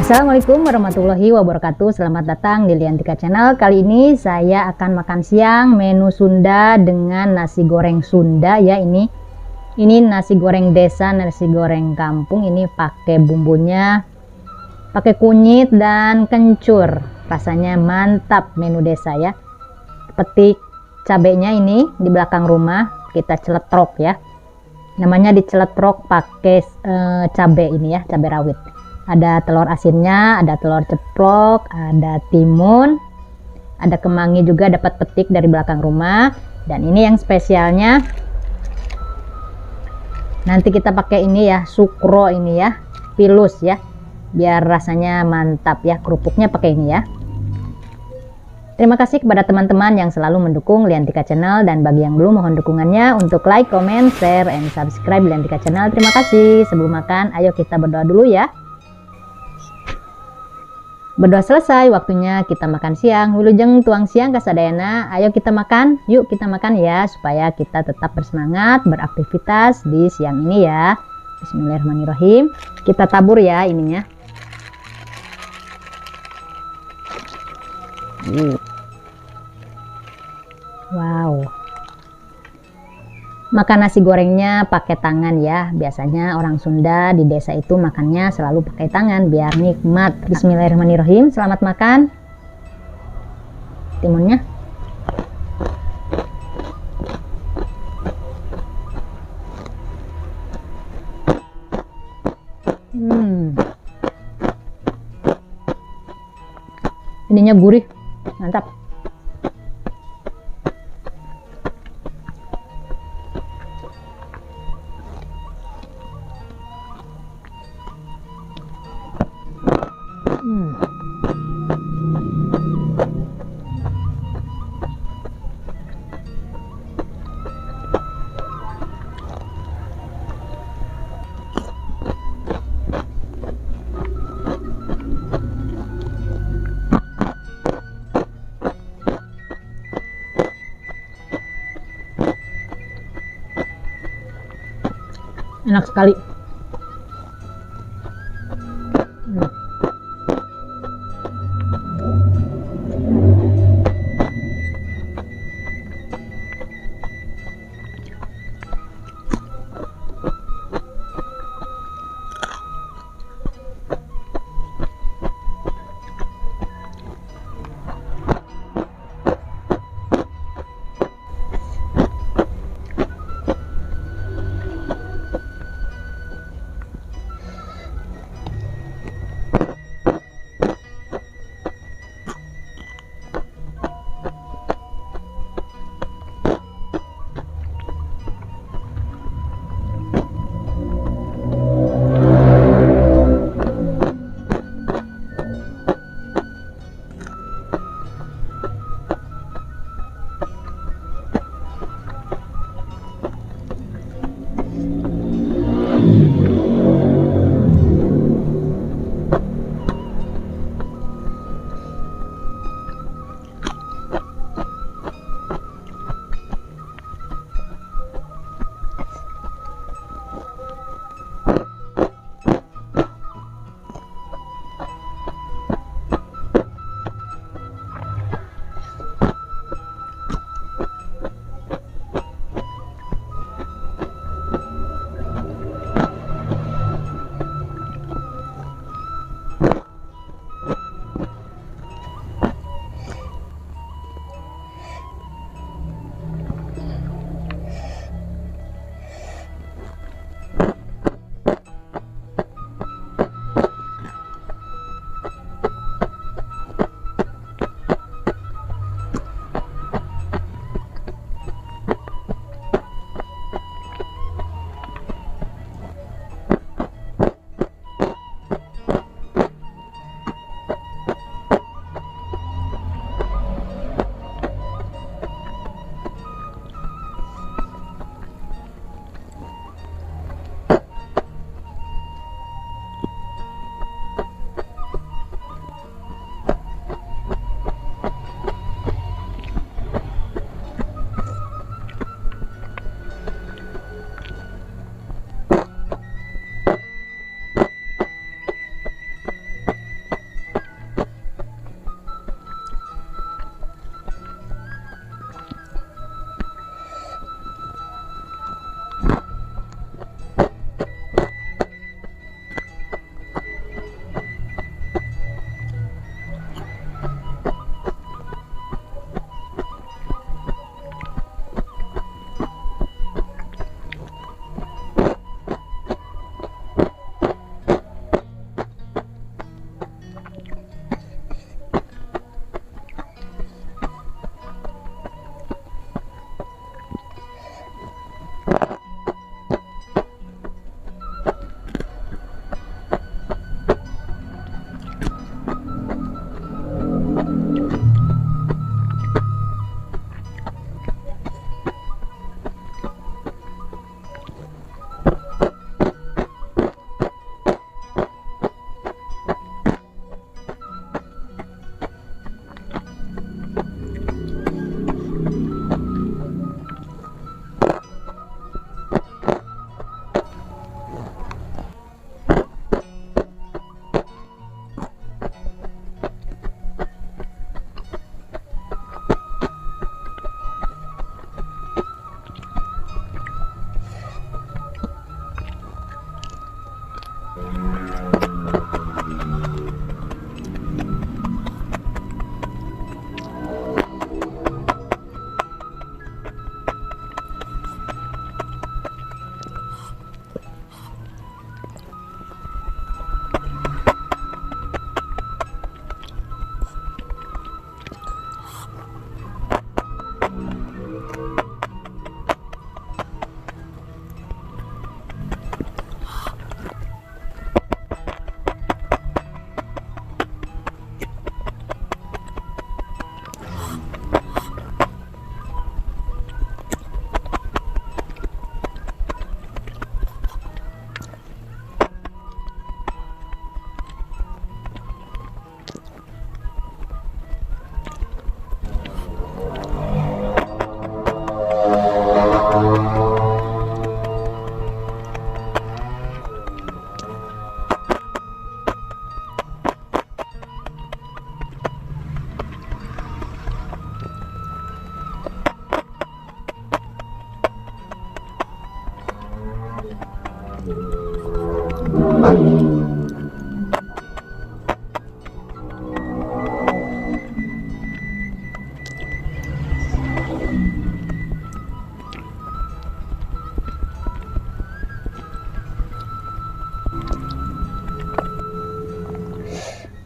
Assalamualaikum warahmatullahi wabarakatuh. Selamat datang di Liantika Channel. Kali ini saya akan makan siang menu Sunda dengan nasi goreng Sunda ya. Ini nasi goreng desa, nasi goreng kampung. Ini pakai bumbunya, pakai kunyit dan kencur. Rasanya mantap, menu desa ya. Petik cabenya ini di belakang rumah, kita celetrok ya. Namanya diceletrok pakai cabai ini ya, cabai rawit. Ada telur asinnya, ada telur ceplok, ada timun, ada kemangi juga, dapat petik dari belakang rumah. Dan ini yang spesialnya, nanti kita pakai ini ya, sukro ini ya, pilus ya, biar rasanya mantap ya. Kerupuknya pakai ini ya. Terima kasih kepada teman-teman yang selalu mendukung Liantika Channel, dan bagi yang belum, mohon dukungannya untuk like, comment, share, and subscribe Liantika Channel. Terima kasih. Sebelum makan, ayo kita berdoa dulu ya. Berdoa selesai, waktunya kita makan siang. Wilujeng tuang siang kasadayana. Ayo kita makan, yuk kita makan ya, supaya kita tetap bersemangat beraktivitas di siang ini ya. Bismillahirrahmanirrahim. Kita tabur ya ininya. Wow. Makan nasi gorengnya pakai tangan ya. Biasanya orang Sunda di desa itu makannya selalu pakai tangan biar nikmat. Bismillahirrahmanirrahim. Selamat makan. Timunnya. Ininya gurih. Mantap. Enak sekali.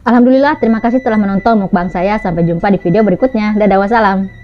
Alhamdulillah, terima kasih telah menonton mukbang saya. Sampai jumpa di video berikutnya. Dadah, wassalam.